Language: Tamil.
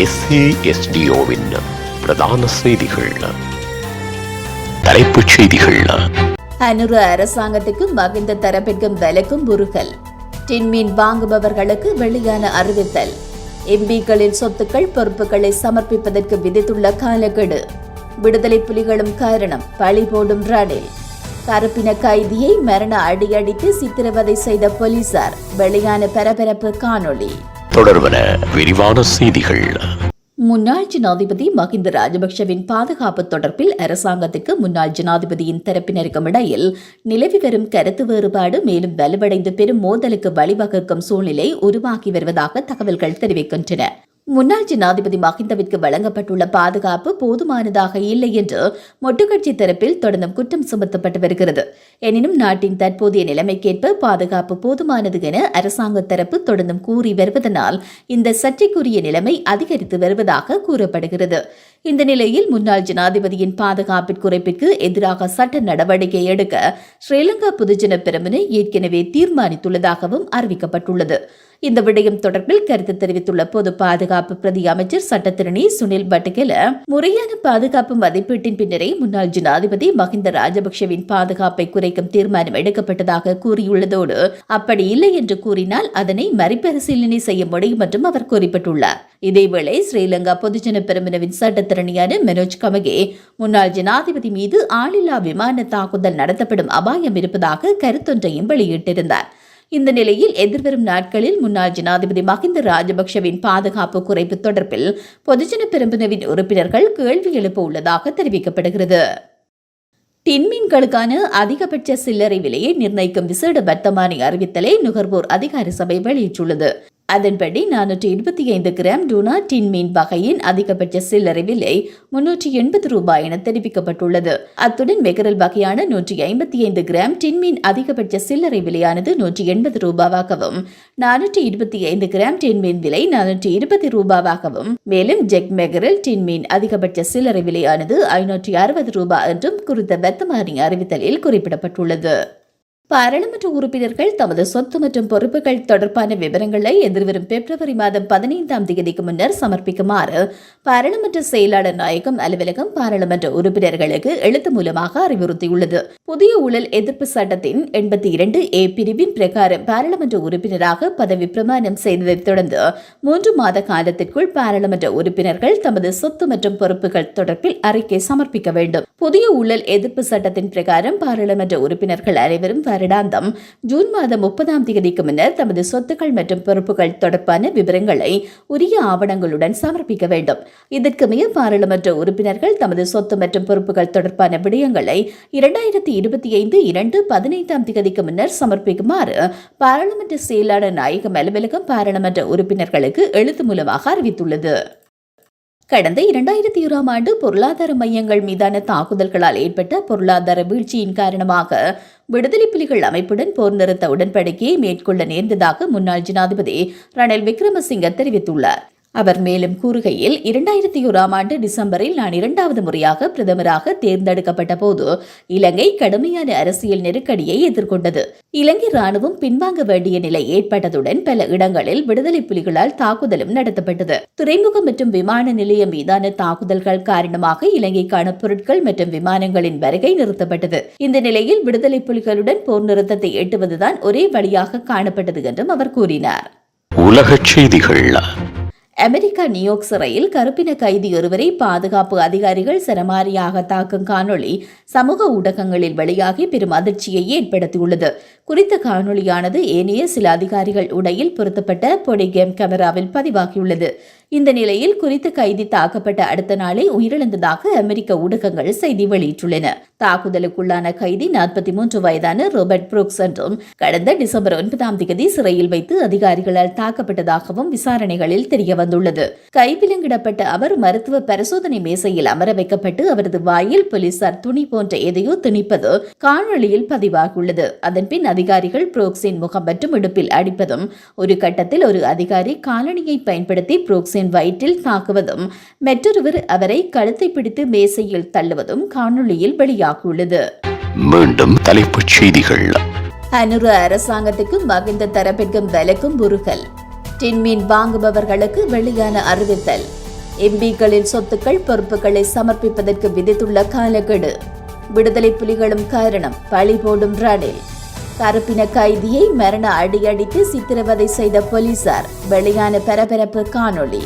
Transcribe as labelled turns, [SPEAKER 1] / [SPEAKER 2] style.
[SPEAKER 1] SASDOவின் பிரதான செய்திகள். தலைப்புச் செய்திகள்.
[SPEAKER 2] அனுர அரசாங்கத்துக்கு மகிந்த தரப்பிற்கும் விலக்கும் முருகல். டின்மீன் வாங்குபவர்களுக்கு வெளியான அறிவித்தல். எம்பிக்களின் சொத்துக்கள் பொறுப்புகளை சமர்ப்பிப்பதற்கு விதித்துள்ள காலக்கெடு. விடுதலை புலிகளும் காரணம், பழி போடும் ரணில். கருப்பின கைதியை மரண அடியடித்து சித்திரவதை செய்த போலீசார். வெளியான பரபரப்பு காணொளி.
[SPEAKER 1] தொடர்வன விரிவான செய்திகள்.
[SPEAKER 2] முன்னாள் ஜனாதிபதி மஹிந்த ராஜபக்ஷவின் பாதுகாப்பு தொடர்பில் அரசாங்கத்துக்கு முன்னாள் ஜனாதிபதியின் தரப்பினருக்கும் இடையில் நிலவி வரும் கருத்து வேறுபாடு மேலும் வலுவடைந்து பெரும் மோதலுக்கு வழிவகுக்கும் சூழ்நிலை உருவாகி வருவதாக தகவல்கள் தெரிவிக்கின்றன. முன்னாள் ஜனாதிபதி மஹிந்தவிற்கு வழங்கப்பட்டுள்ள பாதுகாப்பு போதுமானதாக இல்லை என்று மொட்டுக்கட்சி தரப்பில் தொடர்ந்தும் குற்றம் சுமத்தப்பட்டு வருகிறது. எனினும் நாட்டின் தற்போதைய நிலைமைக்கேற்ப பாதுகாப்பு போதுமானது என அரசாங்க தரப்பு தொடர்ந்தும் கூறி வருவதனால் இந்த சர்ச்சைக்குரிய நிலைமை அதிகரித்து வருவதாக கூறப்படுகிறது. இந்த நிலையில் முன்னாள் ஜனாதிபதியின் பாதுகாப்பிற்கு குறைப்பிற்கு எதிராக சட்ட நடவடிக்கை எடுக்க ஸ்ரீலங்கா பொதுஜன பெரமுன ஏற்கனவே தீர்மானித்துள்ளதாகவும் அறிவிக்கப்பட்டுள்ளது. இந்த விடயம் தொடர்பில் கருத்து தெரிவித்துள்ள பொது பாதுகாப்பு பிரதி அமைச்சர் சட்டத்திரணி சுனில் பட்டகெல, முறையான பாதுகாப்பு மதிப்பீட்டின் பின்னரே முன்னாள் ஜனாதிபதி மஹிந்த ராஜபக்ஷவின் பாதுகாப்பை குறைக்கும் தீர்மானம் எடுக்கப்பட்டதாக கூறியுள்ளதோடு அப்படி இல்லை என்று கூறினால் அதனை மறுபரிசீலனை செய்ய முடியும் என்றும் அவர் குறிப்பிட்டுள்ளார். இதேவேளை ஸ்ரீலங்கா பொதுஜன பெரமுனவின் சட்டத்திறனியான மனோஜ் கமகே முன்னாள் ஜனாதிபதி மீது ஆளில்லா விமான தாக்குதல் நடத்தப்படும் அபாயம் இருப்பதாக கருத்தொன்றையும் வெளியிட்டிருந்தார். இந்த நிலையில் எதிர்வரும் நாட்களில் முன்னாள் ஜனாதிபதி மஹிந்த ராஜபக்ஷவின் பாதுகாப்பு குறைப்பு தொடர்பில் பொதுஜன பெரமுனவின் உறுப்பினர்கள் கேள்வி எழுப்ப உள்ளதாக தெரிவிக்கப்படுகிறது. டின்மீன்களுக்கான அதிகபட்ச சில்லறை விலையை நிர்ணயிக்கும் விசேட வர்த்தமானி அறிவித்தலை நுகர்வோர் அதிகார சபை வெளியிட்டுள்ளது. அதன்படி 425 கிராம் டூனா டின்மீன் வகையின் அதிகபட்ச சில்லறை விலை 380 ரூபாய் என தெரிவிக்கப்பட்டுள்ளது. அத்துடன் மெகரல் வகையான 155 கிராம் டின்மீன் அதிகபட்ச சில்லறை விலையானது 180 ரூபாவாகவும் 425 கிராம் டின்மீன் விலை 420 ரூபாவாகவும் மேலும் ஜெக் மெகரல் டின்மீன் அதிகபட்ச சில்லறை விலையானது 560 ரூபாய் என்றும் குறித்த வர்த்தமானி அறிவித்தலில் குறிப்பிடப்பட்டுள்ளது. பாராளுமன்ற உறுப்பினர்கள் தமது சொத்து மற்றும் பொறுப்புகள் தொடர்பான விவரங்களை எதிர்வரும் பிப்ரவரி மாதம் 15ஆம் தேதிக்கு முன்னர் சமர்ப்பிக்குமாறு பாராளுமன்ற செயலாளர் நாயகம் அலுவலகம் பாராளுமன்ற உறுப்பினர்களுக்கு எழுத்து மூலமாக அறிவுறுத்தியுள்ளது. புதிய ஊழல் எதிர்ப்பு சட்டத்தின் 82A பிரிவின் பிரகாரம் பாராளுமன்ற உறுப்பினராக பதவி பிரமாணம் செய்ததைத் தொடர்ந்து 3 மாத காலத்திற்குள் பாராளுமன்ற உறுப்பினர்கள் தமது சொத்து மற்றும் பொறுப்புகள் தொடர்பில் அறிக்கை சமர்ப்பிக்க வேண்டும். புதிய ஊழல் எதிர்ப்பு சட்டத்தின் பிரகாரம் பாராளுமன்ற உறுப்பினர்கள் அனைவரும் வருடாந்தம் ஜூன் மாதம் 30ஆம் தேதிக்கு முன்னர் தமது சொத்துக்கள் மற்றும் பொறுப்புகள் தொடர்பான விவரங்களை உரிய ஆவணங்களுடன் சமர்ப்பிக்க வேண்டும். இதற்குமைய பாராளுமன்ற உறுப்பினர்கள் தமது சொத்து மற்றும் பொறுப்புகள் தொடர்பான விடயங்களை 2025 2/15ஆம் தேதிக்கு முன்னர் சமர்ப்பிக்குமாறு பாராளுமன்ற செயலாளர் நாயகம் அலுவலகம் பாராளுமன்ற உறுப்பினர்களுக்கு எழுத்து மூலமாக அறிவித்துள்ளது. கடந்த 2001ஆம் ஆண்டு பொருளாதார மையங்கள் மீதான தாக்குதல்களால் ஏற்பட்ட பொருளாதார வீழ்ச்சியின் காரணமாக விடுதலை புலிகள் அமைப்புடன் போர் நிறுத்த உடன்படிக்கையை மேற்கொள்ள நேர்ந்ததாக முன்னாள் ஜனாதிபதி ரணில் விக்ரமசிங்க தெரிவித்துள்ளார். அவர் மேலும் கூறுகையில், 2001ஆம் ஆண்டு டிசம்பரில் நான் 2வது முறையாக பிரதமராக தேர்ந்தெடுக்கப்பட்ட போது இலங்கை கடுமையான அரசியல் நெருக்கடியை எதிர்கொண்டது. இலங்கை ராணுவம் பின்வாங்க வேண்டிய நிலை ஏற்பட்டதுடன் பல இடங்களில் விடுதலை புலிகளால் தாக்குதலும் நடத்தப்பட்டது. துறைமுகம் மற்றும் விமான நிலையம் மீதான தாக்குதல்கள் காரணமாக இலங்கைக்கான பொருட்கள் மற்றும் விமானங்களின் வருகை நிறுத்தப்பட்டது. இந்த நிலையில் விடுதலை புலிகளுடன் போர் நிறுத்தத்தை எட்டுவதுதான் ஒரே வழியாக காணப்பட்டது என்றும் அவர் கூறினார்.
[SPEAKER 1] உலகச் செய்திகள்.
[SPEAKER 2] அமெரிக்கா நியூயார்க் சிறையில் கருப்பின கைதி ஒருவரை பாதுகாப்பு அதிகாரிகள் சரமாரியாக தாக்கும் காணொளி சமூக ஊடகங்களில் வெளியாகி பெரும் அதிர்ச்சியை ஏற்படுத்தியுள்ளது. குறித்த காணொளியானது ஏனைய சில அதிகாரிகள் உடையில் பொருத்தப்பட்ட பொடிகேம் கேமராவில் பதிவாகியுள்ளது. இந்த நிலையில் குறித்த கைதி தாக்கப்பட்ட அடுத்த நாளே உயிரிழந்ததாக அமெரிக்க ஊடகங்கள் செய்தி வெளியிட்டுள்ளன. தாக்குதலுக்குள்ளான கைதி 43 வயதான ரோபர்ட் புரூக்ஸ் என்றும் கடந்த டிசம்பர் 9ஆம் தேதி சிறையில் வைத்து அதிகாரிகளால் தாக்கப்பட்டதாகவும் விசாரணைகளில் தெரியவந்துள்ளது. கைவிலங்கிடப்பட்ட அவர் மருத்துவ பரிசோதனை மேசையில் அமர வைக்கப்பட்டு அவரது வாயில் போலீசார் துணி போன்ற எதையோ திணிப்பது காணொளியில் பதிவாகியுள்ளது. அதன்பின் அதிகாரிகள் புரூக்ஸின் முகம் மற்றும் இடுப்பில் அடிப்பதும் ஒரு கட்டத்தில் ஒரு அதிகாரி காலணியை பயன்படுத்தி புரூக்ஸின் வயிற்றில் தாக்குவதும் மற்றொருவர் அவரை கழுத்தை பிடித்து மேசையில் தள்ளுவதும் காணொளியில் வெளியாகியுள்ளது.
[SPEAKER 1] மீண்டும் தலைப்புச் செய்திகள்.
[SPEAKER 2] அனுர அரசாங்கத்துக்கு மகிந்த தரப்பிற்கும் விலக்கும் முருகல். டின்மீன் வாங்குபவர்களுக்கு வெளியான அறிவித்தல். எம்பிக்களின் சொத்துக்கள் பொறுப்புகளை சமர்ப்பிப்பதற்கு விதித்துள்ள காலக்கெடு. விடுதலை புலிகளும் காரணம், பழி போடும் ரணில். கருப்பின கைதியை மரண அடியடித்து சித்திரவதை செய்த போலீசார். வெளியான பரபரப்பு காணொளி.